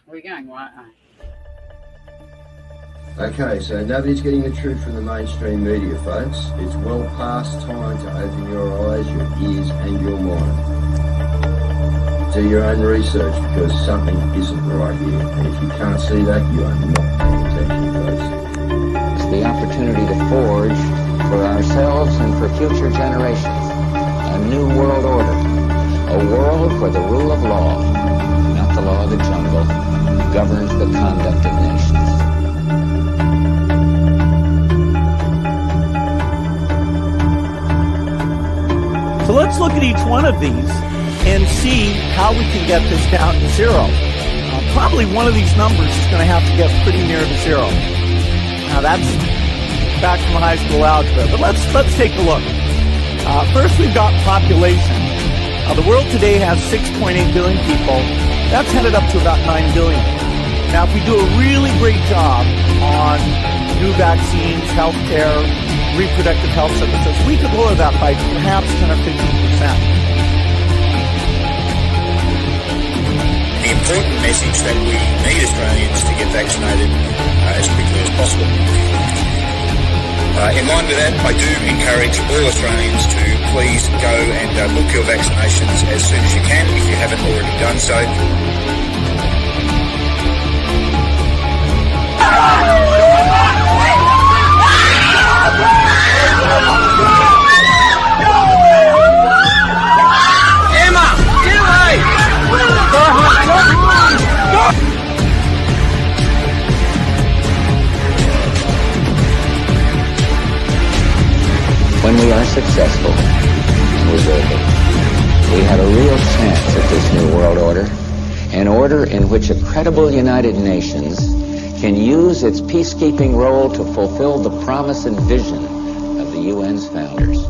We're going right now. Okay, so nobody's getting the truth from the mainstream media, folks. It's well past time to open your eyes, your ears, and your mind. Do your own research because something isn't right here. And if you can't see that, you are not paying attention, folks. It's the opportunity to forge for ourselves and for future generations a new world order. A world where the rule of law, not the law of the jungle, governs the conduct of nations. So let's look at each one of these and see how we can get this down to zero. Probably one of these numbers is going to have to get pretty near to zero. Now that's back from high school algebra, but let's take a look. First, we've got population. The world today has 6.8 billion people. That's headed up to about 9 billion. Now, if we do a really great job on new vaccines, healthcare, reproductive health services, we could lower that by perhaps 10 or 15%. The important message that we need Australians to get vaccinated as quickly as possible. In line with that, I do encourage all Australians to please go and book your vaccinations as soon as you can if you haven't already done so. Emma, get away! When we are successful, and we will be, we have a real chance at this new world order, an order in which a credible United Nations can use its peacekeeping role to fulfill the promise and vision of the UN's founders.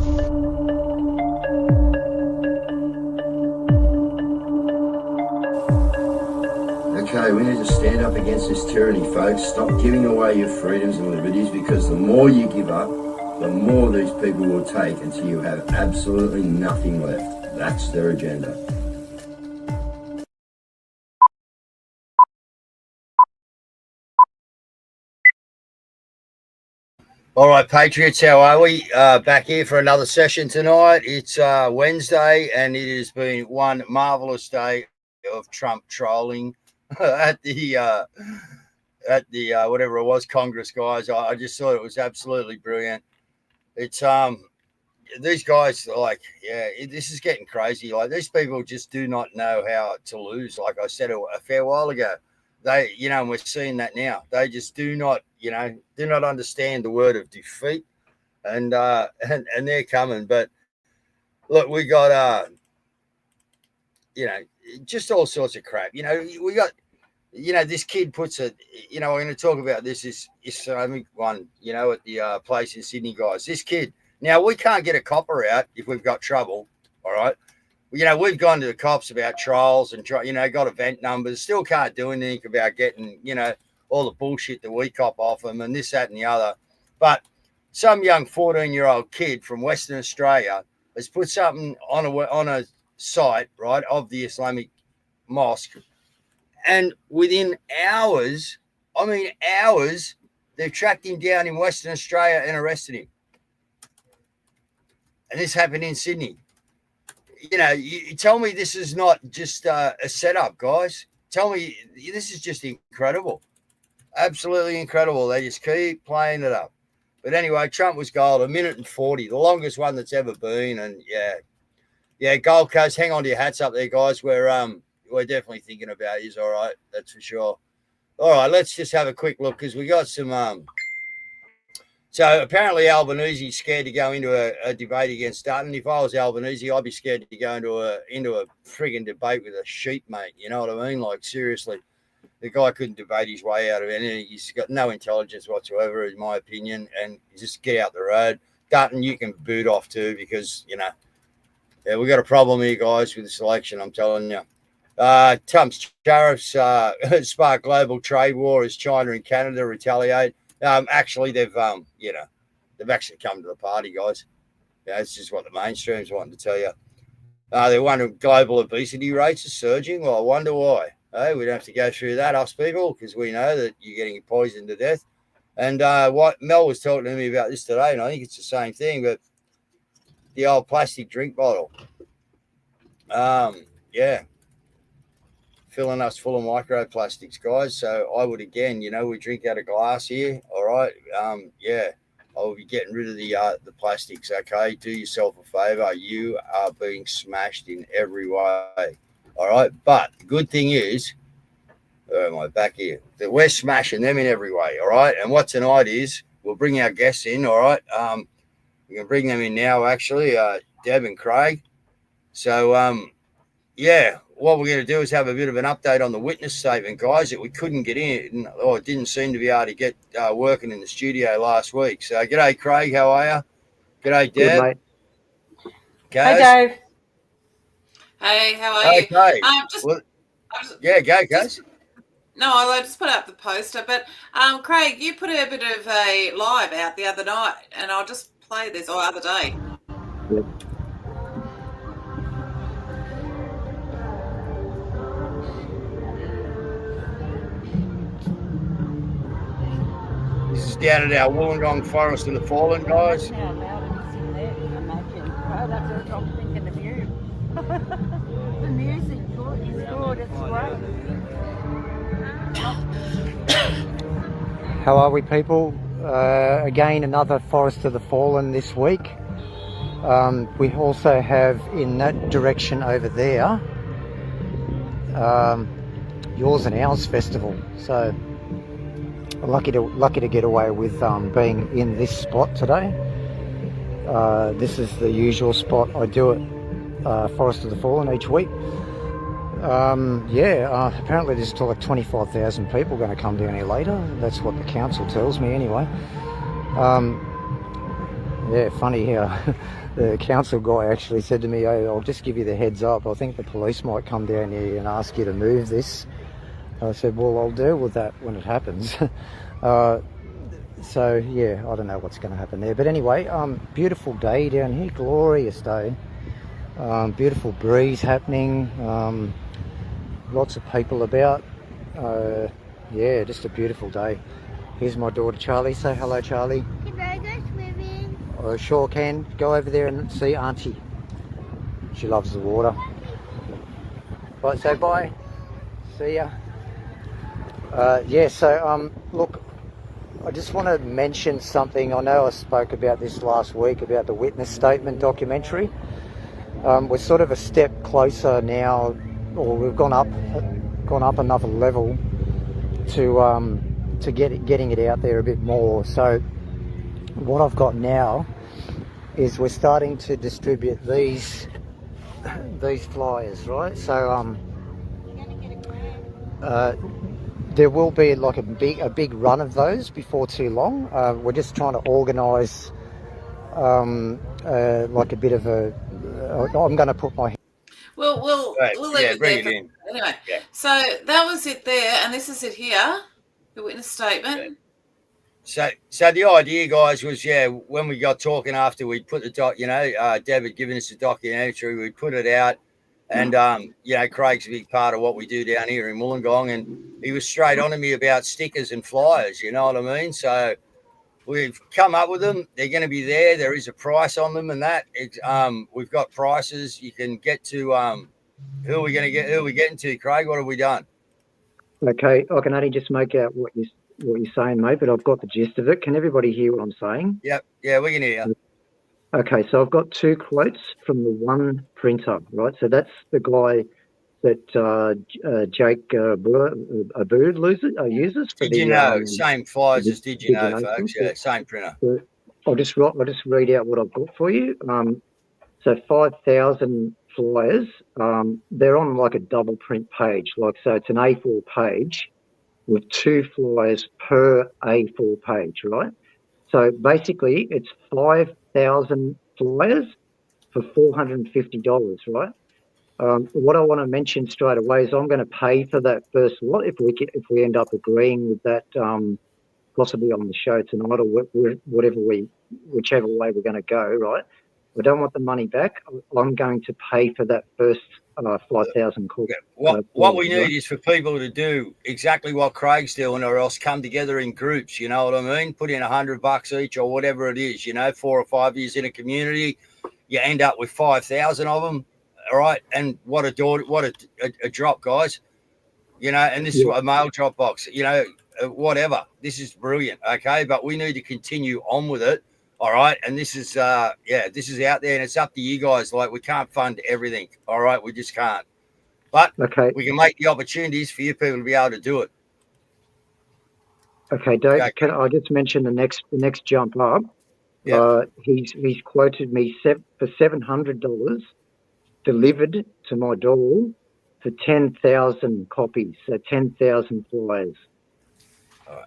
Okay, we need to stand up against this tyranny, folks. Stop giving away your freedoms and liberties because the more you give up, the more these people will take until you have absolutely nothing left. That's their agenda. All right, Patriots, how are we? Back here for another session tonight. It's Wednesday, and it has been one marvelous day of Trump trolling at the whatever it was, Congress, guys. I just thought it was absolutely brilliant. It's these guys are like, this is getting crazy. Like, these people just do not know how to lose. Like I said a fair while ago, they, and we're seeing that now. They just do not understand the word of defeat, and they're coming. But look, we got just all sorts of crap. We got, this kid puts a, we're going to talk about this Islamic one, at the place in Sydney, guys. This kid. Now, we can't get a copper out if we've got trouble, all right? We've gone to the cops about trials and, got event numbers, still can't do anything about getting, all the bullshit that we cop off them and this, that, and the other. But some young 14-year-old kid from Western Australia has put something on a site, right, of the Islamic mosque. And within hours, they've tracked him down in Western Australia and arrested him. And this happened in Sydney. You tell me this is not just a setup, guys. Tell me this is just incredible. Absolutely incredible. They just keep playing it up. But anyway, Trump was gold, 1:40, the longest one that's ever been. And Gold Coast, hang on to your hats up there, guys. We're definitely thinking about you, all right. That's for sure. All right, let's just have a quick look because we got some. So apparently Albanese's scared to go into a debate against Dutton. If I was Albanese, I'd be scared to go into a frigging debate with a sheep, mate. You know what I mean? Like, seriously, the guy couldn't debate his way out of anything. He's got no intelligence whatsoever, in my opinion, and just get out the road. Dutton, you can boot off too because, we got a problem here, guys, with the election, I'm telling you. Trump's tariffs spark global trade war as China and Canada retaliate. Actually, they've actually come to the party, guys. It's just what the mainstream's wanting to tell you. They wonder global obesity rates are surging. Well, I wonder why. Hey, we don't have to go through that, us people, because we know that you're getting poisoned to death. And what Mel was talking to me about this today, and I think it's the same thing, but the old plastic drink bottle. Yeah, filling us full of microplastics, guys. So I would, again, we drink out of glass here. All right. Yeah, I will be getting rid of the plastics. Okay, do yourself a favor. You are being smashed in every way. All right, but the good thing is, where am I back here? That we're smashing them in every way. All right, and what tonight is, we'll bring our guests in. All right, we can bring them in now. Actually, Deb and Craig. So yeah, what we're going to do is have a bit of an update on the witness statement, guys, that we couldn't get in, or didn't seem to be able to get working in the studio last week. So, g'day, Craig. How are you? G'day, Deb. Good, mate. Caz. Hi, Dave. Hey, how are you? Okay. Well, yeah, go, Caz. No, I just put up the poster, but Craig, you put a bit of a live out the other night, and I'll just play this, or other day. Yep. This is down at our Wollongong Forest of the Fallen, guys. How loud it is in there, imagine. Oh, that's what I'm thinking of you. The music is good, it's great. How are we, people? Again, another Forest of the Fallen this week. We also have in that direction over there, Yours and Ours Festival. So lucky to get away with being in this spot today. This is the usual spot I do at Forest of the Fallen each week. Apparently there's still like 25,000 people going to come down here later. That's what the council tells me anyway. Funny how the council guy actually said to me, "Hey, I'll just give you the heads up. I think the police might come down here and ask you to move this." I said, well, I'll deal with that when it happens. I don't know what's going to happen there. But anyway, beautiful day down here, glorious day. Beautiful breeze happening. Lots of people about. Just a beautiful day. Here's my daughter Charlie. Say hello, Charlie. Can I go swimming? I sure can. Go over there and see Auntie. She loves the water. Right, say bye. See ya. Look, I just want to mention something. I know I spoke about this last week about the witness statement documentary. We're sort of a step closer now, or we've gone up another level to getting it out there a bit more. So what I've got now is we're starting to distribute these flyers, right? So there will be like a big run of those before too long. We're just trying to organise like a bit of a. I'm going to put my. We'll leave it bring there. it in. Anyway, Yeah. so that was it there, and this is it here, the witness statement. So the idea, guys, was when we got talking after we put the Deb had given us the documentary, we put it out, and Craig's a big part of what we do down here in Wollongong, and he was straight on to me about stickers and flyers. You know what I mean? So we've come up with them. They're going to be there. There is a price on them, and that we've got prices. You can get to who are we getting to, Craig? What have we done? Okay, I can only just make out what you're saying, mate, but I've got the gist of it. Can everybody hear what I'm saying? Yep. Yeah, we can hear you. Okay, so I've got two quotes from the one printer, right? So that's the guy that Jake Abood uses. For Did you know? Same flyers as Did you know, folks? Yeah, same printer. So I'll just read out what I've got for you. So 5,000 flyers. They're on like a double print page. So it's an A4 page with 2 flyers per A4 page, right? So basically, it's 5,000 flyers for $450, right? What I want to mention straight away is I'm going to pay for that first lot if we end up agreeing with that, possibly on the show tonight or whichever way we're going to go, right? I don't want the money back. I'm going to pay for that first 5,000 corporates. Yeah. What we need is for people to do exactly what Craig's doing, or else come together in groups. You know what I mean? Put in $100 each or whatever it is. 4 or 5 years in a community, you end up with 5,000 of them. All right, and what a drop, guys. And this is what a mail drop box. Whatever. This is brilliant. Okay, but we need to continue on with it. All right, and this is this is out there, and it's up to you guys. Like, we can't fund everything. All right, we just can't. But we can make the opportunities for you people to be able to do it. Okay, Dave. Can I just mention the next jump up? Yeah. He's quoted me for $700 delivered to my door for 10,000 copies. So 10,000 flyers. All right.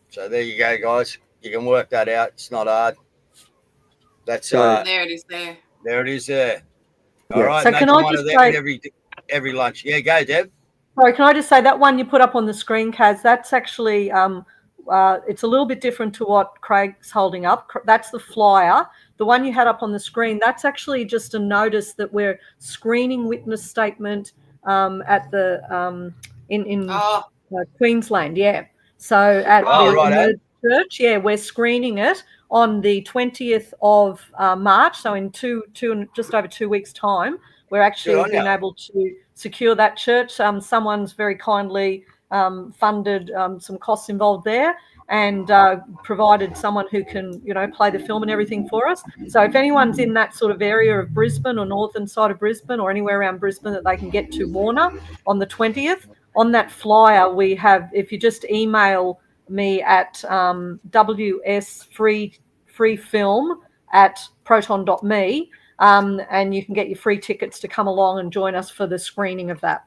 So there you go, guys. You can work that out. It's not hard. That's there it is there. There it is there. All right. So can I just say every lunch? Yeah, go, Deb. Sorry, can I just say that one you put up on the screen, Caz? That's actually it's a little bit different to what Craig's holding up. That's the flyer. The one you had up on the screen, that's actually just a notice that we're screening witness statement at the in Queensland. Yeah. So at the church, we're screening it on the 20th of March. So in just over 2 weeks' time, we're actually being able to secure that church. Someone's very kindly funded some costs involved there, and provided someone who can, play the film and everything for us. So if anyone's in that sort of area of Brisbane or northern side of Brisbane or anywhere around Brisbane that they can get to Warner on the 20th, on that flyer we have, if you just email me at wsfreefilm@proton.me, and you can get your free tickets to come along and join us for the screening of that.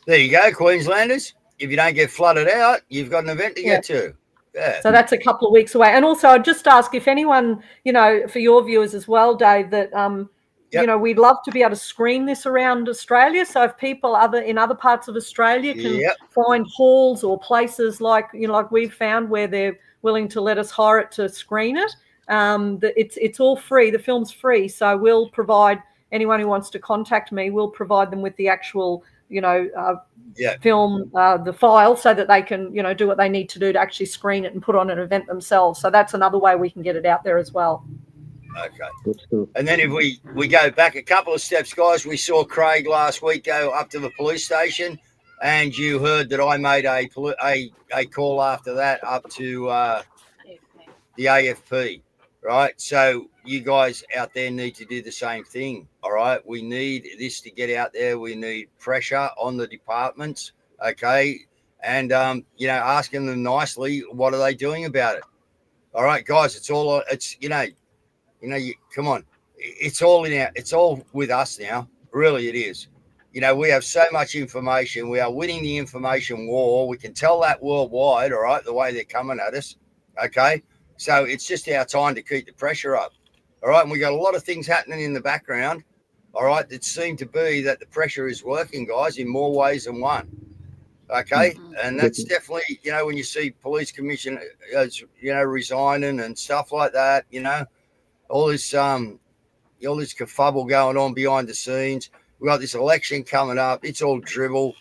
There you go, Queenslanders. If you don't get flooded out, you've got an event to get to. Yeah. So that's a couple of weeks away. And also, I'd just ask if anyone, for your viewers as well, Dave, that, we'd love to be able to screen this around Australia. So if people in other parts of Australia can find halls or places like we've found where they're willing to let us hire it to screen it, it's all free. The film's free. So we'll provide anyone who wants to contact me, we'll provide them with the actual film, the file, so that they can, do what they need to do to actually screen it and put on an event themselves. So that's another way we can get it out there as well. Okay. And then if we go back a couple of steps, guys, we saw Craig last week go up to the police station, and you heard that I made a call after that up to the AFP, right? So you guys out there need to do the same thing, all right? We need this to get out there. We need pressure on the departments, okay? And, asking them nicely, what are they doing about it? All right, guys, come on. It's all with us now. Really, it is. We have so much information. We are winning the information war. We can tell that worldwide, all right, the way they're coming at us, okay? So it's just our time to keep the pressure up. All right, and we got a lot of things happening in the background, all right, that seem to be that the pressure is working, guys, in more ways than one. Okay, and that's definitely, when you see police commission, resigning and stuff like that, all this kerfuffle going on behind the scenes. We got this election coming up. It's all dribble.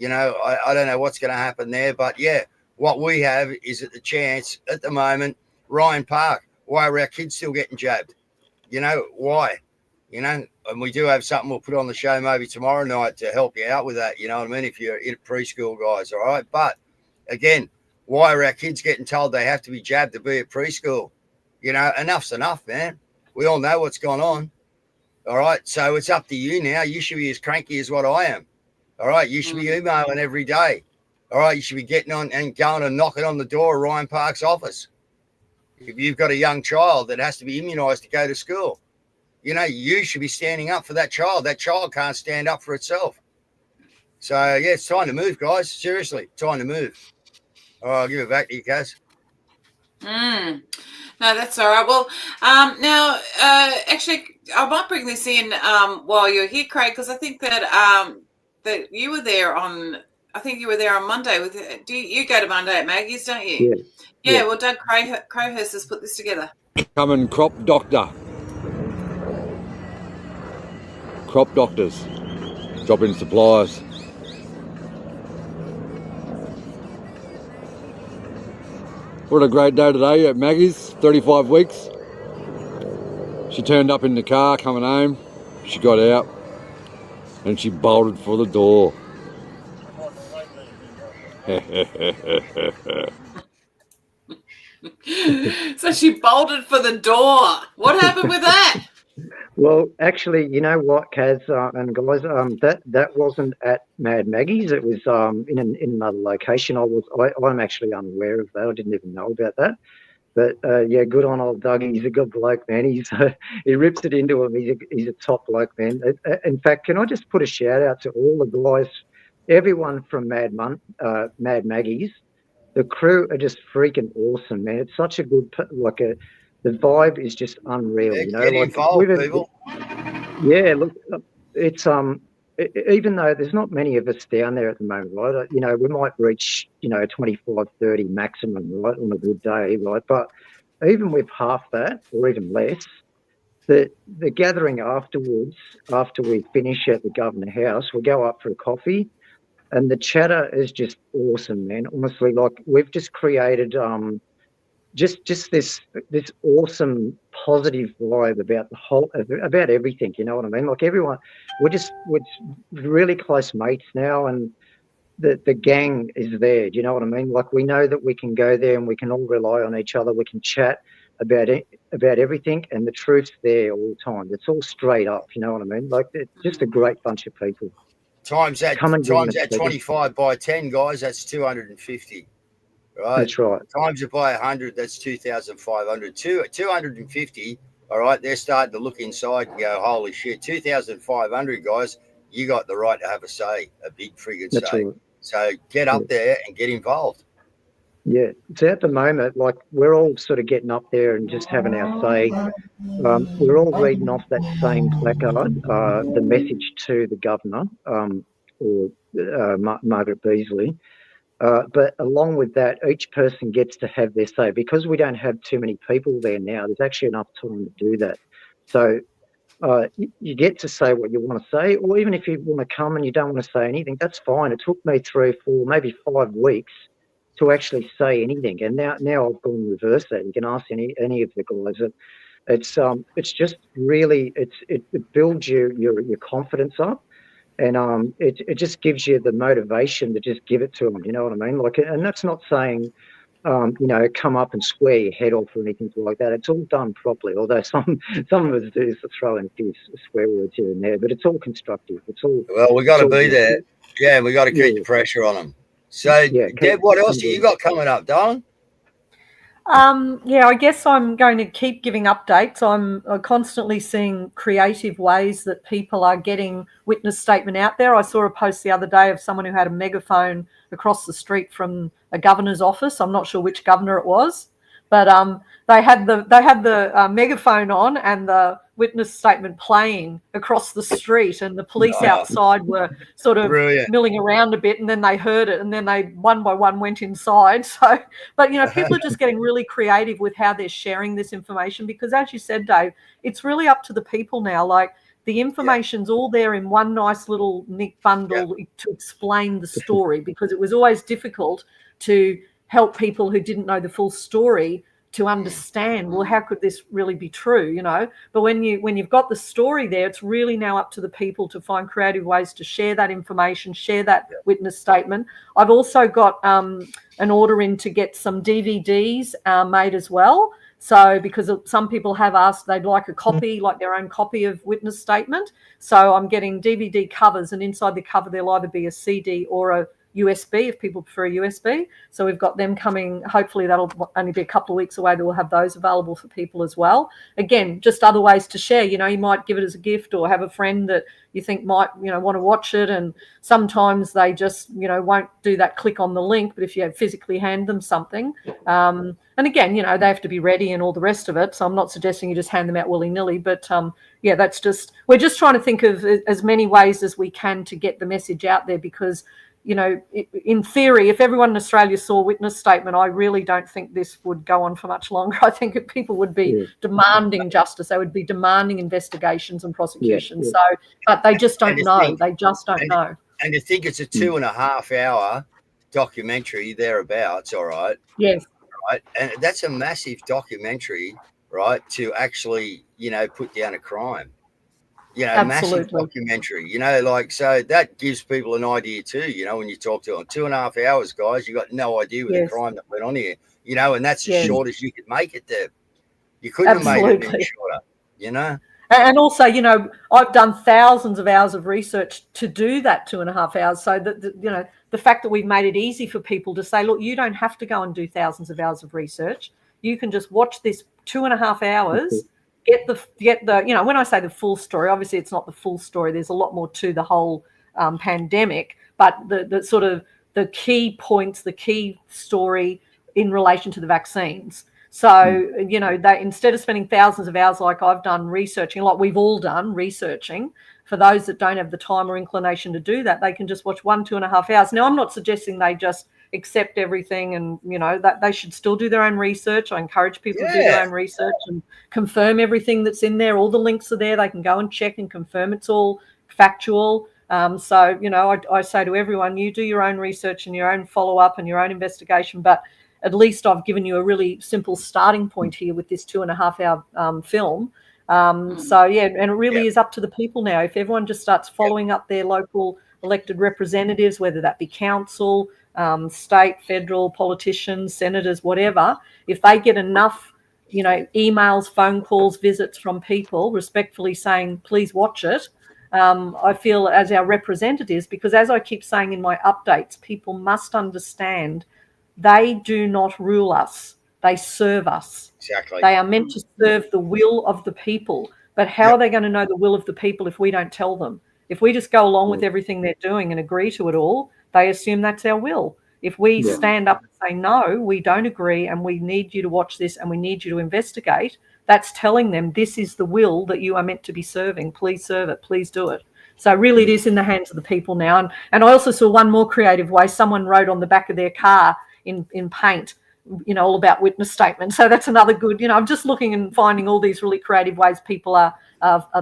I don't know what's going to happen there, but what we have is at the chance at the moment. Ryan Park, why are our kids still getting jabbed? Why? And we do have something we'll put on the show maybe tomorrow night to help you out with that. You know what I mean? If you're in preschool, guys, all right? But again, why are our kids getting told they have to be jabbed to be at preschool? Enough's enough, man. We all know what's gone on. All right. So it's up to you now. You should be as cranky as what I am. All right. You should be emailing every day. All right. You should be getting on and going and knocking on the door of Ryan Park's office. If you've got a young child that has to be immunised to go to school, you should be standing up for that child. That child can't stand up for itself. So, it's time to move, guys. Seriously, time to move. All right, I'll give it back to you, Caz. No, that's all right. Well, now, actually, I might bring this in while you're here, Craig, because I think that that you were there on. I think you were there on Monday. You go to Monday at Maggie's, don't you? Yeah. Well, Doug Crowhurst has put this together. Coming crop doctor. Crop doctors. drop in supplies. What a great day today at Maggie's, 35 weeks. She turned up in the car coming home. She got out and she bolted for the door. So she bolted for the door. What happened with that? Well, actually, you know what, Kaz and guys, that wasn't at Mad Maggie's. It was in another location. I'm actually unaware of that. I didn't even know about that. But yeah, good on old Doug. He's a good bloke, man. He rips it into him. He's a top bloke, man. In fact, can I just put a shout out to all the guys, everyone from Mad Maggie's. The crew are just freaking awesome, man. It's such a good the vibe is just unreal. Yeah, you know, get like involved, people. Yeah, look, it's even though there's not many of us down there at the moment, right? You know, we might reach 25, 30 maximum, right, on a good day, right? But even with half that or even less, the gathering afterwards, after we finish at the Governor House, we go up for a coffee, and the chatter is just awesome, man. Honestly, like we've just created just this awesome positive vibe about everything. You know what I mean? Like everyone, we're really close mates now, and the gang is there. Do you know what I mean? Like we know that we can go there and we can all rely on each other. We can chat about everything, and the truth's there all the time. It's all straight up. You know what I mean? Like it's just a great bunch of people. Times that 25 by 10, guys. That's 250. Right. That's right. Times it by 100, that's 2,500. 250, all right, they're starting to look inside and go, holy shit, 2,500, guys, you got the right to have a say, a big friggin' say. Right. So get up there and get involved. Yeah. So at the moment, like we're all sort of getting up there and just having our say. We're all reading off that same placard, the message to the governor, or Margaret Beasley. But along with that, each person gets to have their say. Because we don't have too many people there now, there's actually enough time to do that. So you get to say what you want to say, or even if you want to come and you don't want to say anything, that's fine. It took me 3, 4, maybe 5 weeks to actually say anything. And now I've gone reverse that. You can ask any of the guys. It's just really, it builds your confidence up. And it just gives you the motivation to just give it to them. You know what I mean? Like, and that's not saying, come up and square your head off or anything like that. It's all done properly. Although some of us do throw in a few swear words here and there, but it's all constructive. It's all well. We got to be there. Yeah, we got to keep the pressure on them. So, Deb, what else have you got coming up, darling? Yeah, I guess I'm going to keep giving updates. I'm constantly seeing creative ways that people are getting witness statement out there. I saw a post the other day of someone who had a megaphone across the street from a governor's office. I'm not sure which governor it was, but they had the megaphone on and the witness statement playing across the street, and the police outside were sort of milling around a bit, and then they heard it, and then they one by one went inside. So, but people are just getting really creative with how they're sharing this information, because as you said, Dave, it's really up to the people now. Like the information's all there in one nice little neat bundle to explain the story, because it was always difficult to help people who didn't know the full story to understand, well, how could this really be true, But when you've got the story there, it's really now up to the people to find creative ways to share that information, share that witness statement. I've also got an order in to get some DVDs made as well. So because some people have asked they'd like a copy, like their own copy of witness statement. So I'm getting DVD covers, and inside the cover there'll either be a CD or a USB if people prefer a USB. So we've got them coming. Hopefully that'll only be a couple of weeks away that we'll have those available for people as well. Again, just other ways to share. You might give it as a gift, or have a friend that you think might want to watch it, and sometimes they just won't do that click on the link. But if you physically hand them something, and again they have to be ready and all the rest of it, so I'm not suggesting you just hand them out willy-nilly, but we're just trying to think of as many ways as we can to get the message out there, because you know, in theory, if everyone in Australia saw a witness statement, I really don't think this would go on for much longer. I think people would be demanding justice. They would be demanding investigations and prosecutions. So, but they just don't know. They just don't know. And to think it's a 2.5 hour documentary thereabouts, all right? Yes. Right. And that's a massive documentary, right? To actually, you know, put down a crime. You know, massive documentary, you know, like, so that gives people an idea too, you know, when you talk to them. 2.5 hours, guys, you got no idea with the crime that went on here, you know, and that's as short as you could make it there. You couldn't have made it any shorter, you know. And also, you know, I've done thousands of hours of research to do that 2.5 hours. So that, you know, the fact that we've made it easy for people to say, look, you don't have to go and do thousands of hours of research. You can just watch this 2.5 hours. Get the you know, when I say the full story, obviously it's not the full story. There's a lot more to the whole pandemic, but the sort of the key points, the key story in relation to the vaccines. So, you know, that instead of spending thousands of hours like I've done researching, like we've all done researching, for those that don't have the time or inclination to do that, they can just watch 2.5 hours. Now, I'm not suggesting they just accept everything and, you know, that they should still do their own research. I encourage people to do their own research and confirm everything that's in there. All the links are there. They can go and check and confirm it's all factual. So, you know, I say to everyone, you do your own research and your own follow-up and your own investigation, but at least I've given you a really simple starting point here with this 2.5 hour film. So, yeah, and it really is up to the people now. If everyone just starts following up their local elected representatives, whether that be council, state, federal, politicians, senators, whatever, if they get enough, you know, emails, phone calls, visits from people respectfully saying, please watch it, I feel as our representatives, because as I keep saying in my updates, people must understand they do not rule us. They serve us. Exactly. They are meant to serve the will of the people. But how are they going to know the will of the people if we don't tell them? If we just go along with everything they're doing and agree to it all, they assume that's our will. If we stand up and say, no, we don't agree and we need you to watch this and we need you to investigate, that's telling them this is the will that you are meant to be serving. Please serve it. Please do it. So really it is in the hands of the people now. And I also saw one more creative way. Someone wrote on the back of their car in paint, you know, all about witness statements. So that's another good, you know, I'm just looking and finding all these really creative ways people are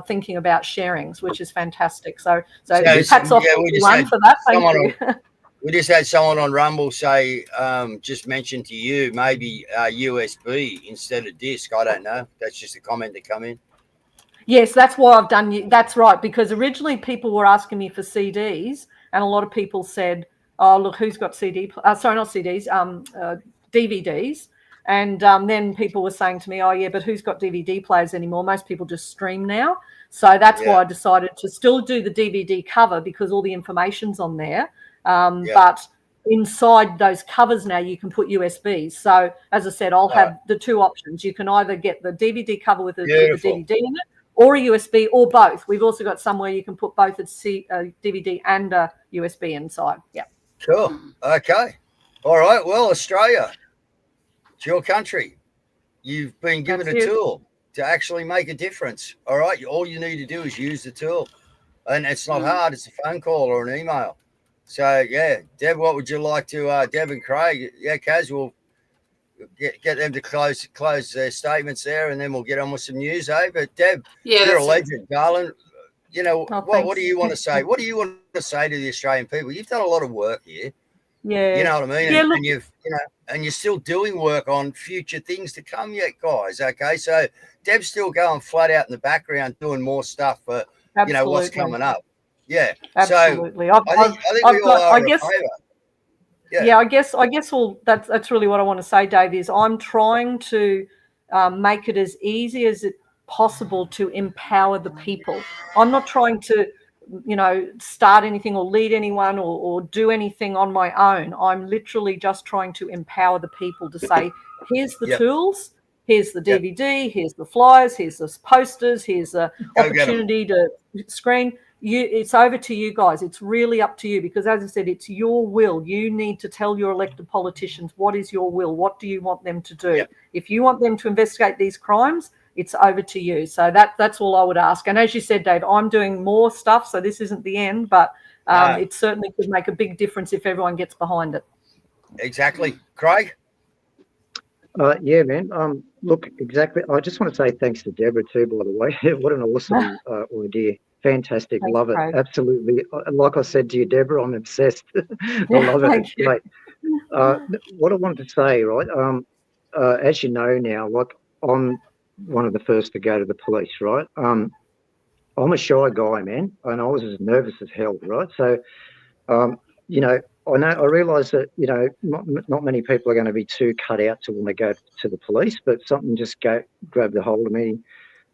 thinking about sharings, which is fantastic. So hats off to everyone for that. Thank you. We just had someone on Rumble say, just mention to you, maybe USB instead of disc. I don't know. That's just a comment that come in. Yes, that's why I've done. That's right, because originally people were asking me for CDs, and a lot of people said, "Oh, look, who's got CD? Sorry, not CDs, DVDs." And then people were saying to me, "Oh, yeah, but who's got DVD players anymore? Most people just stream now." So that's why I decided to still do the DVD cover because all the information's on there. But inside those covers now, you can put USBs. So as I said, I'll have the two options. You can either get the DVD cover with the DVD in it, or a USB, or both. We've also got somewhere you can put both a DVD and a USB inside. Yeah. Cool. Okay. All right. Well, Australia, it's your country. You've been given a tool to actually make a difference. All right. All you need to do is use the tool. And it's not hard. It's a phone call or an email. So, yeah, Deb, what would you like to, Deb and Craig? Yeah, Caz, we'll get them to close their statements there, and then we'll get on with some news, eh? But Deb, you're a legend, darling. You know, what do you want to say? What do you want to say to the Australian people? You've done a lot of work here. Yeah. You know what I mean? Yeah, and you've, you know, and you're still doing work on future things to come yet, guys. Okay. So Deb's still going flat out in the background doing more stuff for, you know, what's coming up. Yeah. Absolutely. So I think we all are a favour. Yeah, I guess that's really what I want to say, Dave, is I'm trying to make it as easy as it possible to empower the people. I'm not trying to, you know, start anything or lead anyone or do anything on my own. I'm literally just trying to empower the people to say, here's the tools, here's the DVD, here's the flyers, here's the posters, here's the opportunity to screen. It's over to you guys. It's really up to you because, as I said, it's your will. You need to tell your elected politicians what is your will. What do you want them to do? Yep. If you want them to investigate these crimes, it's over to you. So that's all I would ask. And as you said, Dave, I'm doing more stuff, so this isn't the end. But It certainly could make a big difference if everyone gets behind it. Exactly. Craig? Yeah, man. Look, exactly. I just want to say thanks to Deborah too, by the way. What an awesome idea. Fantastic. Thanks, Love it. Craig. Absolutely. Like I said to you, Deborah, I'm obsessed. I love it. It's great. What I wanted to say, right? As you know now, like I'm one of the first to go to the police, right? I'm a shy guy, man, and I was as nervous as hell, right? So, you know, I realise that, you know, not many people are going to be too cut out to want to go to the police, but something just grabbed a hold of me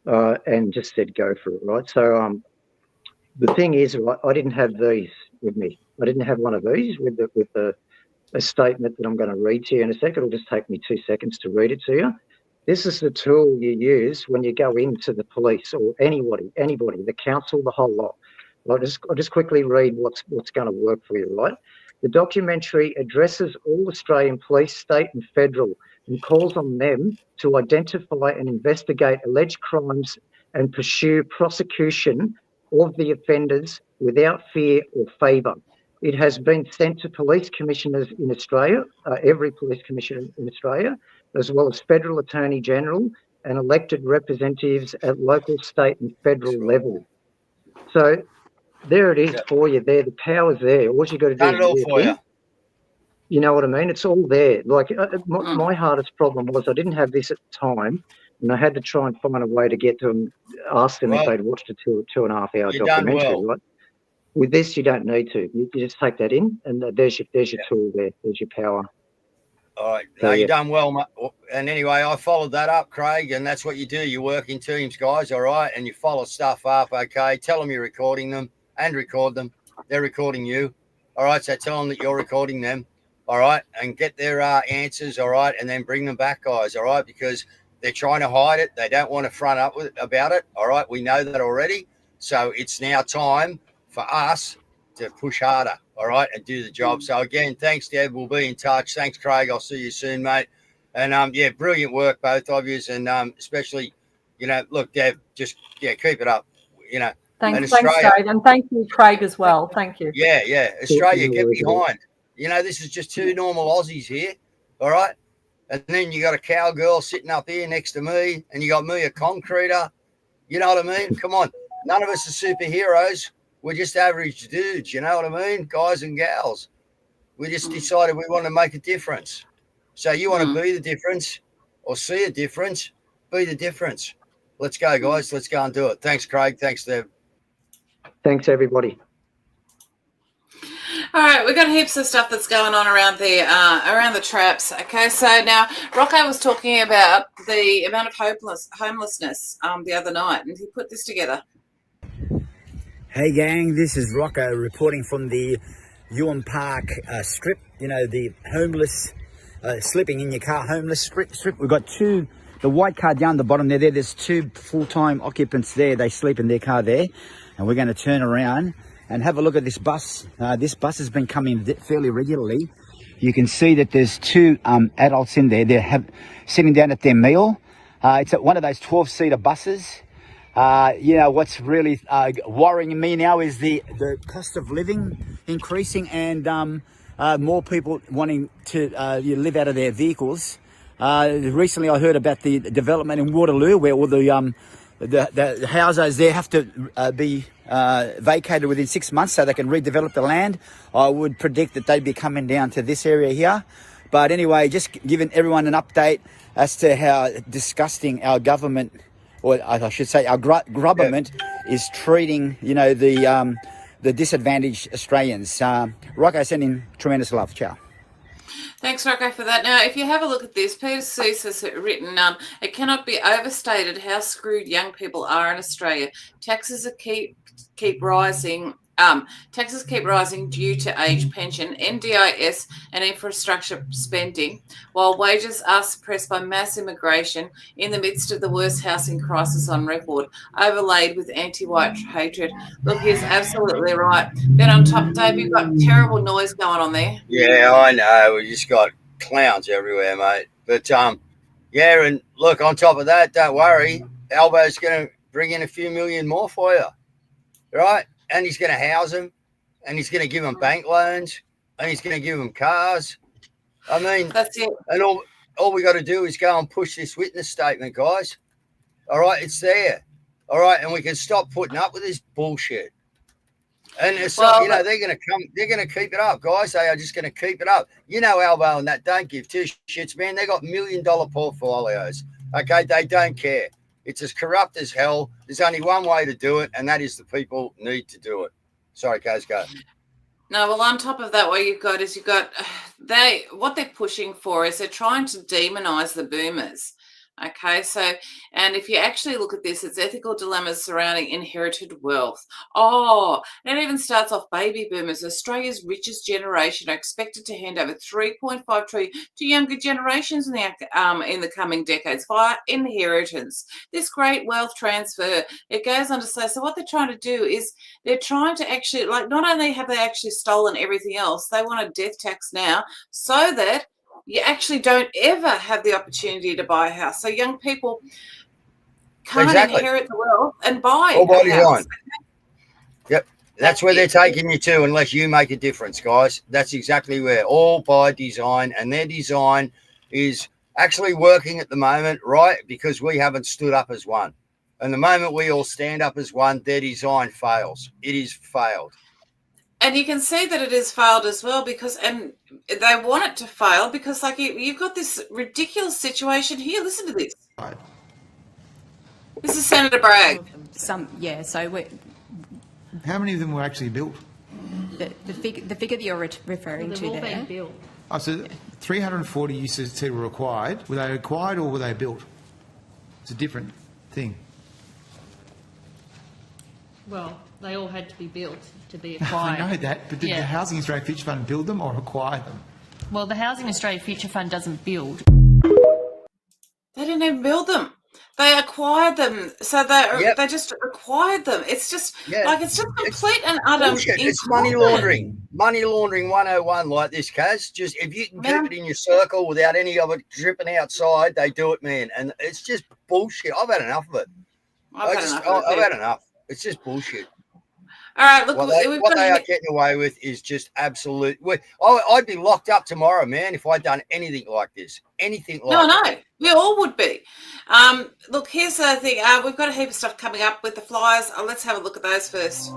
and just said go for it, right? So the thing is, right, I didn't have these with me. I didn't have one of these with a statement that I'm going to read to you in a second. It'll just take me 2 seconds to read it to you. This is the tool you use when you go into the police or anybody, the council, the whole lot. I'll just quickly read what's going to work for you, right? The documentary addresses all Australian police, state and federal, and calls on them to identify and investigate alleged crimes and pursue prosecution of the offenders without fear or favour. It has been sent to police commissioners in Australia, every police commissioner in Australia, as well as federal attorney general and elected representatives at local, state and federal level. So there it is for you there. The power's there. All you got to do Done is it all walk for in. you. You know what I mean? It's all there. Like my hardest problem was I didn't have this at the time, and I had to try and find a way to get them, ask them if they'd watched a 2.5 hour You've done documentary. well. Right? With this, you don't need to. You just take that in, and there's your tool there. There's your power. All right. So, No, you've done well, mate. And anyway, I followed that up, Craig, and that's what you do. You work in teams, guys, all right? And you follow stuff up, okay? Tell them you're recording them and record them. They're recording you, all right? So tell them that you're recording them, all right? And get their answers, all right? And then bring them back, guys, all right? Because they're trying to hide it. They don't want to front up about it, all right? We know that already. So it's now time for us to push harder, all right, and do the job. So again, thanks, Deb. We'll be in touch. Thanks, Craig. I'll see you soon, mate. And yeah, brilliant work, both of you, and especially, you know, look, Deb, just keep it up, you know. Thanks, Dave, and thank you, Craig, as well. Thank you. Yeah, Australia, get behind. You know, this is just two normal Aussies here, all right. And then you got a cowgirl sitting up here next to me, and you got me, a concreter. You know what I mean? Come on, none of us are superheroes. We're just average dudes, you know what I mean? Guys and gals. We just decided we want to make a difference. So you want to be the difference or see a difference, be the difference. Let's go, guys. Let's go and do it. Thanks, Craig. Thanks, Deb. Thanks, everybody. All right, we've got heaps of stuff that's going on around the traps. Okay, so now Rocco was talking about the amount of homelessness the other night, and he put this together. Hey gang, this is Rocco reporting from the Ewan Park strip. You know, the homeless, sleeping in your car homeless strip. We've got the white car down the bottom there. There's two full-time occupants there. They sleep in their car there. And we're going to turn around and have a look at this bus. This bus has been coming fairly regularly. You can see that there's two adults in there. They're sitting down at their meal. It's at one of those 12-seater buses. You know, what's really worrying me now is the cost of living increasing and more people wanting to live out of their vehicles. Recently I heard about the development in Waterloo where all the houses there have to be vacated within 6 months so they can redevelop the land. I would predict that they'd be coming down to this area here. But anyway, just giving everyone an update as to how disgusting our government, or I should say our grubberment, is treating, you know, the disadvantaged Australians. Rocco, sending tremendous love. Ciao. Thanks, Rocco, for that. Now, if you have a look at this, Peter Seuss has written, it cannot be overstated how screwed young people are in Australia. Taxes keep rising. Taxes keep rising due to age pension, NDIS, and infrastructure spending, while wages are suppressed by mass immigration in the midst of the worst housing crisis on record, overlaid with anti-white hatred. Look, he's absolutely right. Then on top, Dave, you've got terrible noise going on there. Yeah, I know. We just got clowns everywhere, mate. But yeah, and look, on top of that, don't worry, Albo's going to bring in a few million more for you, right? And he's going to house them, and he's going to give them bank loans, and he's going to give them cars. I mean, That's it. And all we got to do is go and push this witness statement, guys. All right, it's there. All right, and we can stop putting up with this bullshit. And it's they're going to come. They're going to keep it up, guys. They are just going to keep it up. You know, Albo and that don't give two shits, man. They got $1 million portfolios. Okay, they don't care. It's as corrupt as hell. There's only one way to do it, and that is the people need to do it. Sorry, Caz, go. No, well, on top of that, what you've got what they're pushing for is they're trying to demonize the boomers. Okay, so, and if you actually look at this, it's ethical dilemmas surrounding inherited wealth. Oh, and it even starts off baby boomers. Australia's richest generation are expected to hand over $3.5 trillion to younger generations in the coming decades via inheritance. This great wealth transfer, it goes on to say, so what they're trying to do is they're trying to actually, like, not only have they actually stolen everything else, they want a death tax now so that you actually don't ever have the opportunity to buy a house. So young people can't inherit the wealth and buy a house. Yep. That's where they're taking you to unless you make a difference, guys. That's exactly where. All by design. And their design is actually working at the moment, right? Because we haven't stood up as one. And the moment we all stand up as one, their design fails. It is failed. And you can see that it has failed as well because, and they want it to fail because, like, you've got this ridiculous situation here. Listen to this. Right. This is Senator Bragg. So how many of them were actually built? The figure that you're referring to there. Been built. Oh, so 340 you said were acquired. Were they acquired or were they built? It's a different thing. Well, they all had to be built to be acquired. I know that, but did the Housing Australia Future Fund build them or acquire them? Well, the Housing Australia Future Fund doesn't build. They didn't even build them. They acquired them. So they just acquired them. It's just it's just complete and utter bullshit. It's money laundering. Money laundering 101 like this, Caz. Just if you can keep it in your circle without any of it dripping outside, they do it, man. And it's just bullshit. I've had enough of it. I've had enough. It's just bullshit. All right, look, what they are getting away with is just absolute. I'd be locked up tomorrow, man, if I'd done anything like this. Anything like No, we all would be. Look, here's the thing. We've got a heap of stuff coming up with the flyers. Let's have a look at those first.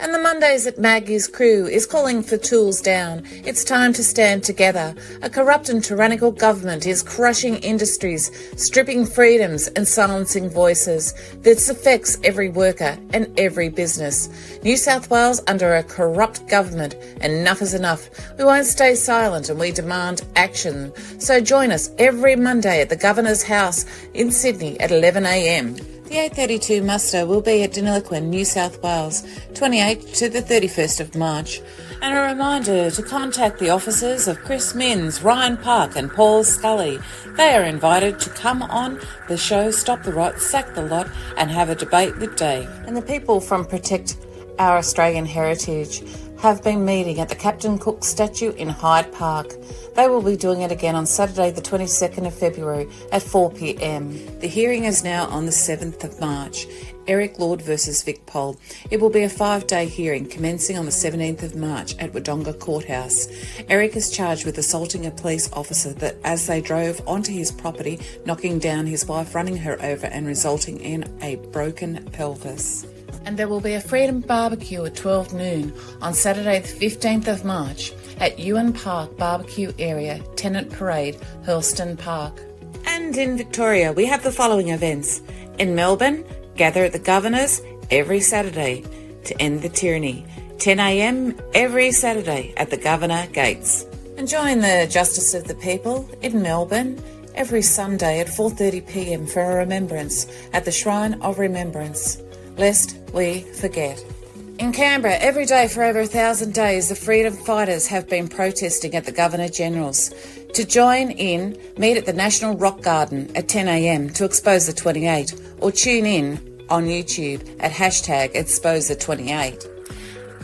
And the Mondays at Maggie's crew is calling for tools down. It's time to stand together. A corrupt and tyrannical government is crushing industries, stripping freedoms and silencing voices. This affects every worker and every business. New South Wales under a corrupt government. Enough is enough. We won't stay silent and we demand action. So join us every Monday at the Governor's House in Sydney at 11 a.m. The 832 muster will be at Deniliquin, New South Wales, 28th to the 31st of March. And a reminder to contact the officers of Chris Minns, Ryan Park and Paul Scully. They are invited to come on the show Stop the Rot, Sack the Lot and have a debate with Dave. And the people from Protect Our Australian Heritage have been meeting at the Captain Cook statue in Hyde Park. They will be doing it again on Saturday the 22nd of February at 4 p.m. The hearing is now on the 7th of March. Eric Lord versus Vic Pol. It will be a 5-day hearing commencing on the 17th of March at Wodonga Courthouse. Eric is charged with assaulting a police officer that as they drove onto his property, knocking down his wife, running her over and resulting in a broken pelvis. And there will be a Freedom Barbecue at 12 noon on Saturday the 15th of March at Ewan Park Barbecue Area, Tennant Parade, Hurlston Park. And in Victoria, we have the following events. In Melbourne, gather at the Governor's every Saturday to end the tyranny. 10 a.m. every Saturday at the Governor Gates. And join the Justice of the People in Melbourne every Sunday at 4:30 p.m. for a remembrance at the Shrine of Remembrance, lest we forget. In Canberra, every day for over 1,000 days, the freedom fighters have been protesting at the Governor-General's. To join in, meet at the National Rock Garden at 10 a.m. to expose the 28, or tune in on YouTube at #expose the28.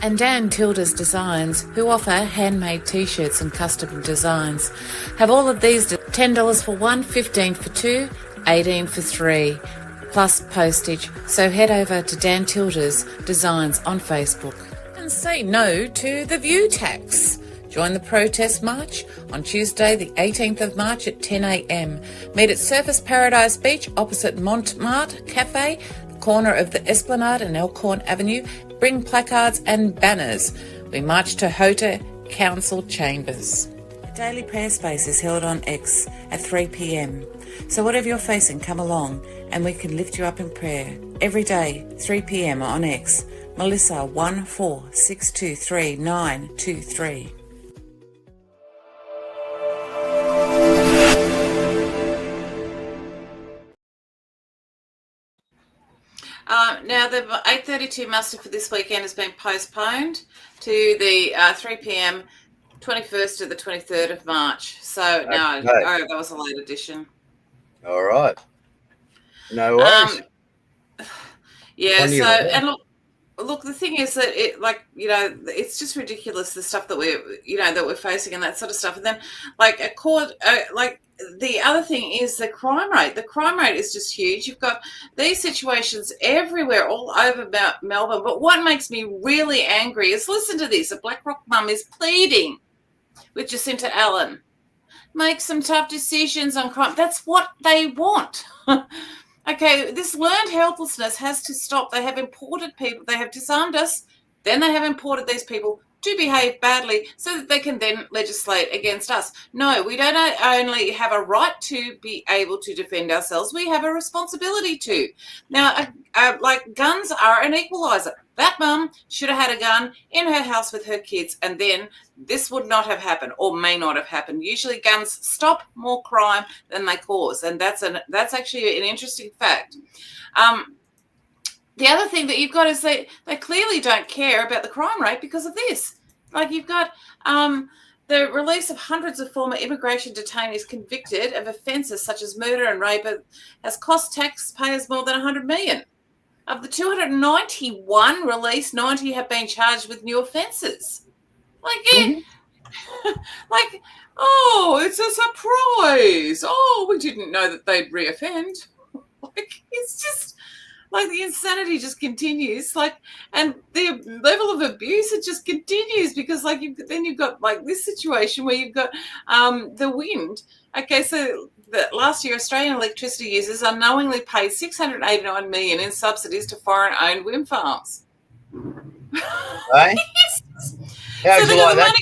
And Dan Tilda's Designs, who offer handmade t-shirts and custom designs, have all of these $10 for one, $15 for two, $18 for three. plus postage. So head over to Dan Tilder's Designs on Facebook and say no to the view tax. Join the protest march on Tuesday, the 18th of March at 10 a.m. Meet at Surfers Paradise Beach opposite Montmartre Cafe, the corner of the Esplanade and Elkhorn Avenue. Bring placards and banners. We march to Hota Council Chambers. Daily prayer space is held on X at 3 p.m. So whatever you're facing, come along and we can lift you up in prayer. Every day, 3 p.m. on X. Melissa 146233923. Now, the 8:32 muster for this weekend has been postponed to the 3 p.m. 21st to the 23rd of March. So, no, that was a late edition. All right. No worries. Yeah, so, and look, the thing is that it's just ridiculous, the stuff that we're facing and that sort of stuff. And then, the other thing is the crime rate. The crime rate is just huge. You've got these situations everywhere, all over Melbourne. But what makes me really angry is, listen to this. A Blackrock mum is pleading with Jacinta Allen. Make some tough decisions on crime. That's what they want. Okay, this learned helplessness has to stop. They have imported people. They have disarmed us. Then they have imported these people to behave badly so that they can then legislate against us. No, we don't only have a right to be able to defend ourselves, we have a responsibility to. Now, guns are an equaliser. That mum should have had a gun in her house with her kids, and then this would not have happened, or may not have happened. Usually guns stop more crime than they cause, and that's actually an interesting fact. The other thing that you've got is they clearly don't care about the crime rate because of this. Like, you've got the release of hundreds of former immigration detainees convicted of offences such as murder and rape has cost taxpayers more than $100 million. Of the 291 released, 90 have been charged with new offences. Oh, it's a surprise. Oh, we didn't know that they'd reoffend. It's just... the insanity just continues, and the level of abuse, it just continues, because you've got this situation where you've got the wind. Okay, so last year Australian electricity users unknowingly paid $689 million in subsidies to foreign-owned wind farms. Hey? How'd you like that?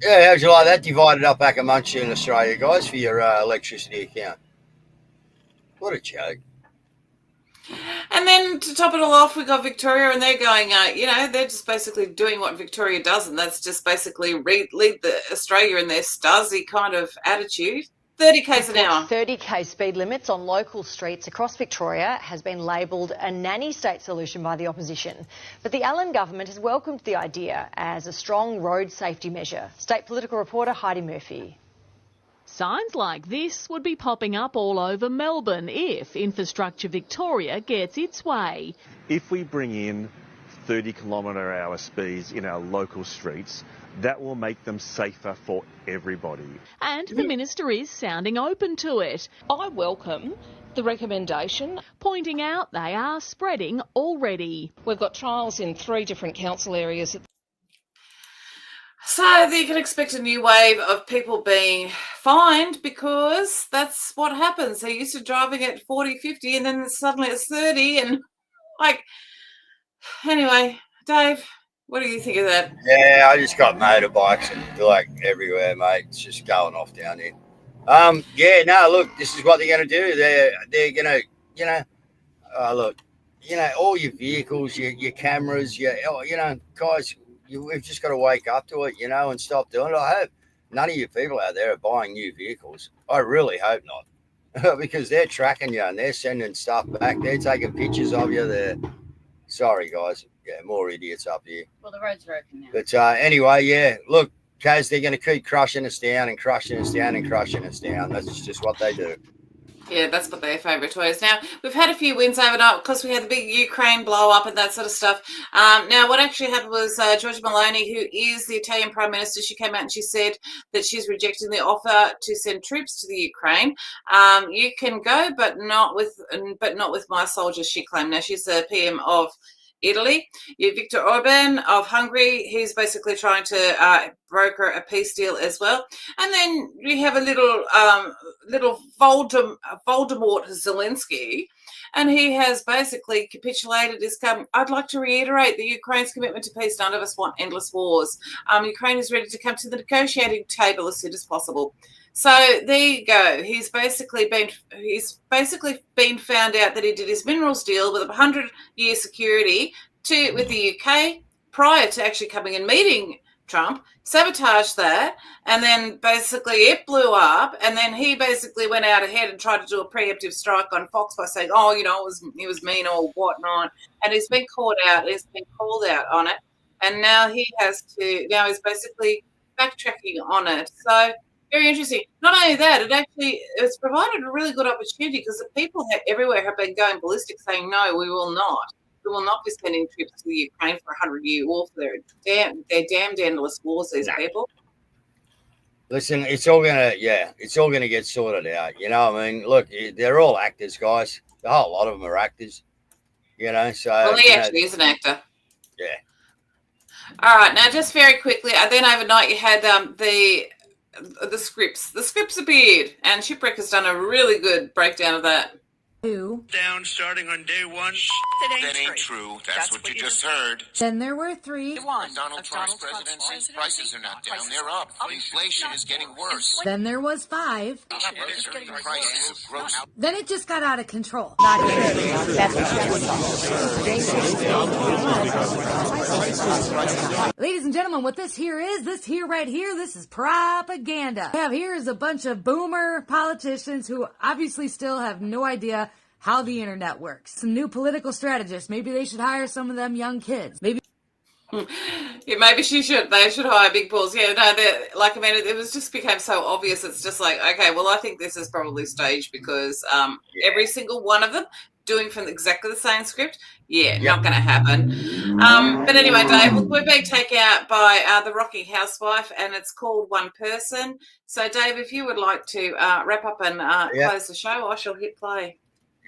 Yeah, how'd you like that divided up back amongst you in Australia, guys, for your electricity account? What a joke. And then to top it all off, we got Victoria, and they're going, they're just basically doing what Victoria does, and that's just basically lead the Australia in their Stasi kind of attitude. 30 k's an hour. 30k speed limits on local streets across Victoria has been labelled a nanny state solution by the opposition. But the Allen government has welcomed the idea as a strong road safety measure. State political reporter Heidi Murphy. Signs like this would be popping up all over Melbourne if Infrastructure Victoria gets its way. If we bring in 30km/h speeds in our local streets, that will make them safer for everybody. And the minister is sounding open to it. I welcome the recommendation, pointing out they are spreading already. We've got trials in 3 different council areas. So you can expect a new wave of people being fined, because that's what happens. They're used to driving at 40, 50, and then suddenly it's 30. And anyway, Dave, what do you think of that? Yeah, I just got motorbikes and everywhere, mate. It's just going off down here. Look, this is what they're going to do. They're going to, all your vehicles, your cameras, guys, we've just got to wake up to it, and stop doing it. I hope none of you people out there are buying new vehicles. I really hope not, because they're tracking you and they're sending stuff back. They're taking pictures of you. Sorry, guys. Yeah, more idiots up here. Well, the roads are open now. But anyway, yeah, look, Caz, they're going to keep crushing us down and crushing us down and crushing us down. That's just what they do. Yeah, that's what their favourite toy is. Now, we've had a few wins overnight because we had the big Ukraine blow up and that sort of stuff. Now, what actually happened was Giorgia Meloni, who is the Italian Prime Minister, she came out and she said that she's rejecting the offer to send troops to the Ukraine. You can go, but not with my soldiers, she claimed. Now, she's the PM of Italy. You have Viktor Orban of Hungary. He's basically trying to broker a peace deal as well. And then we have a little Voldemort Zelensky, and he has basically capitulated his I'd like to reiterate the Ukraine's commitment to peace. None of us want endless wars. Ukraine is ready to come to the negotiating table as soon as possible. So there you go. He's basically been found out that he did his minerals deal with a 100-year security with the UK prior to actually coming and meeting Trump, sabotaged that, and then basically it blew up, and then he basically went out ahead and tried to do a preemptive strike on Fox by saying, oh, you know, it was mean or whatnot, and he's been called out on it, and now he's basically backtracking on it. So very interesting. Not only that, it's provided a really good opportunity because the people everywhere have been going ballistic saying, no, we will not. We will not be sending troops to the Ukraine for a 100-year warfare. They're damned endless wars, these people. Listen, it's all gonna get sorted out. You know, I mean, look, they're all actors, guys. A whole lot of them are actors. You know, so well, he actually is an actor. Yeah. All right, now just very quickly, then overnight you had the scripts. The scripts appeared, and Shipwreck has done a really good breakdown of that. Down starting on day one. That ain't true. That's what you just heard. Then there were 3. Donald Trump's presidency, prices are not down, they're up. Inflation is getting worse. Then there was 5. Prices gross. Then it just got out of control. Ladies and gentlemen, what this here right here, this is propaganda. What we have here is a bunch of boomer politicians who obviously still have no idea how the internet works. Some new political strategists. Maybe they should hire some of them young kids. Maybe. Yeah, maybe they should hire big balls. Yeah, no, it was just became so obvious. It's just like, okay, well, I think this is probably staged because every single one of them doing from exactly the same script. Yeah, not going to happen. But anyway, Dave, we're being taken out by the Rocking Housewife, and it's called One Person. So, Dave, if you would like to wrap up and close the show, I shall hit play.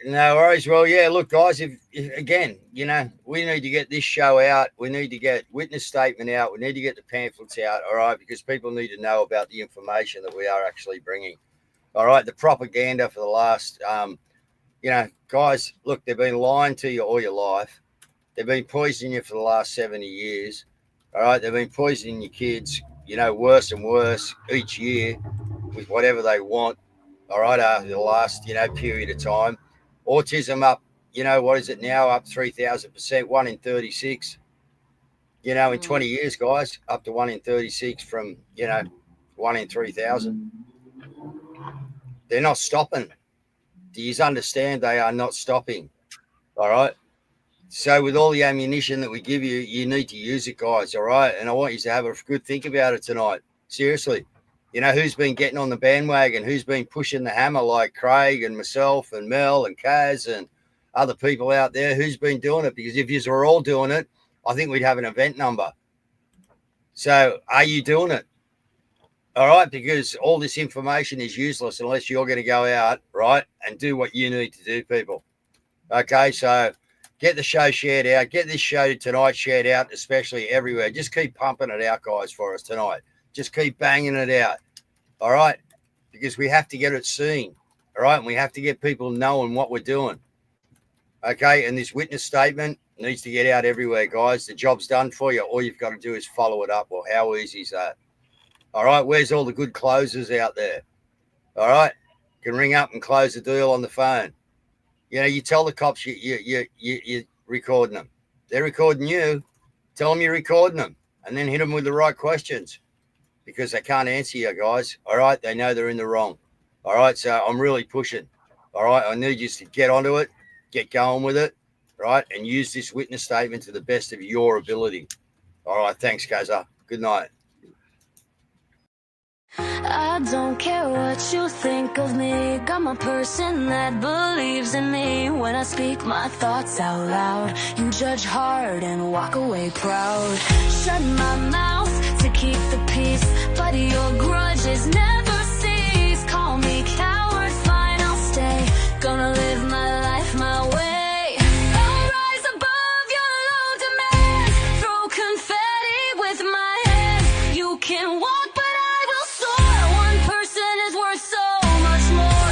No worries. Well, yeah, look, guys, if again, you know, we need to get this show out. We need to get witness statement out. We need to get the pamphlets out, all right, because people need to know about the information that we are actually bringing. All right, the propaganda for the last, you know, guys, look, they've been lying to you all your life. They've been poisoning you for the last 70 years. All right, they've been poisoning your kids, you know, worse and worse each year with whatever they want. All right, after the last, you know, period of time. Autism up, you know, what is it now? Up 3,000%, 1 in 36. You know, in 20 years, guys, up to 1 in 36 from, you know, 1 in 3,000. They're not stopping. Do you understand? They are not stopping. All right. So with all the ammunition that we give you, you need to use it, guys. All right. And I want you to have a good think about it tonight. Seriously. You know, who's been getting on the bandwagon? Who's been pushing the hammer like Craig and myself and Mel and Caz and other people out there? Who's been doing it? Because if you were all doing it, I think we'd have an event number. So are you doing it? All right, because all this information is useless unless you're going to go out, right, and do what you need to do, people. Okay, so get the show shared out. Get this show tonight shared out, especially everywhere. Just keep pumping it out, guys, for us tonight. Just keep banging it out, all right, because we have to get it seen, all right, and we have to get people knowing what we're doing, okay, and this witness statement needs to get out everywhere, guys. The job's done for you. All you've got to do is follow it up. Well, how easy is that? All right, where's all the good closers out there? All right, you can ring up and close the deal on the phone. You know, you tell the cops you're recording them. They're recording you. Tell them you're recording them, and then hit them with the right questions because they can't answer you, guys. All right, they know they're in the wrong. All right, so I'm really pushing. All right, I need you to get onto it, get going with it, right, and use this witness statement to the best of your ability. All right, thanks, Kaza. Good night. I don't care what you think of me. I'm a person that believes in me. When I speak my thoughts out loud, you judge hard and walk away proud. Shut my mouth to keep the peace, but your grudges never cease. Call me coward, fine, I'll stay. Gonna live my life my way. I'll rise above your low demands. Throw confetti with my hands. You can walk, but I will soar. One person is worth so much more.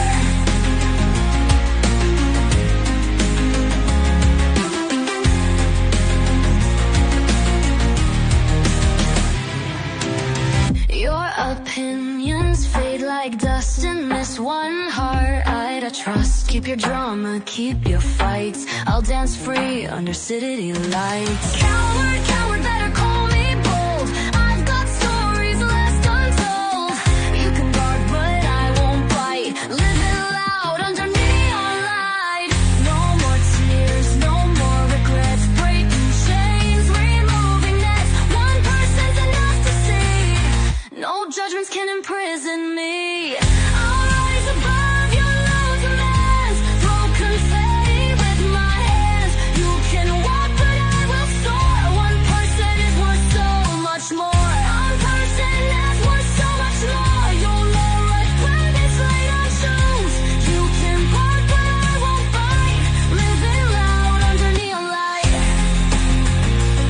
Your opinions fade like dust in this one heart I trust. Keep your drama, keep your fights. I'll dance free under city lights. Coward, coward, better call me bold. I've got stories left untold. You can bark, but I won't bite. Living loud under neon light. No more tears, no more regrets. Breaking chains, removing nets. One person's enough to see. No judgments can imprison me. I'll rise above your low demands. Throw confetti with my hands. You can walk, but I will soar. One person is worth so much more. One person is worth so much more. You'll know right when it's late on shoes. You can bark, but I won't bite. Living loud under neon light.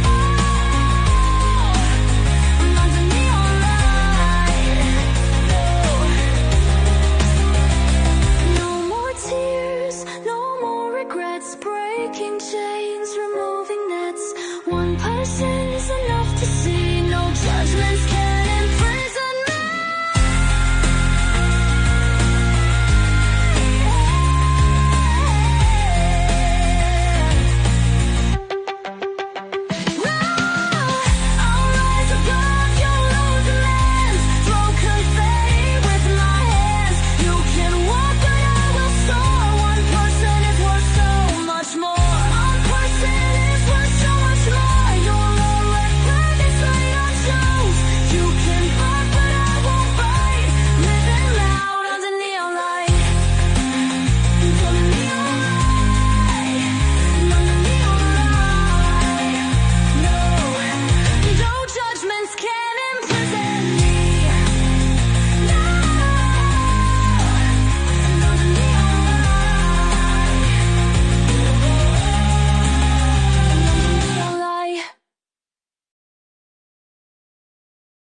Oh, under neon light. No more tears, no more regrets. Breaking chains, removing nets. One person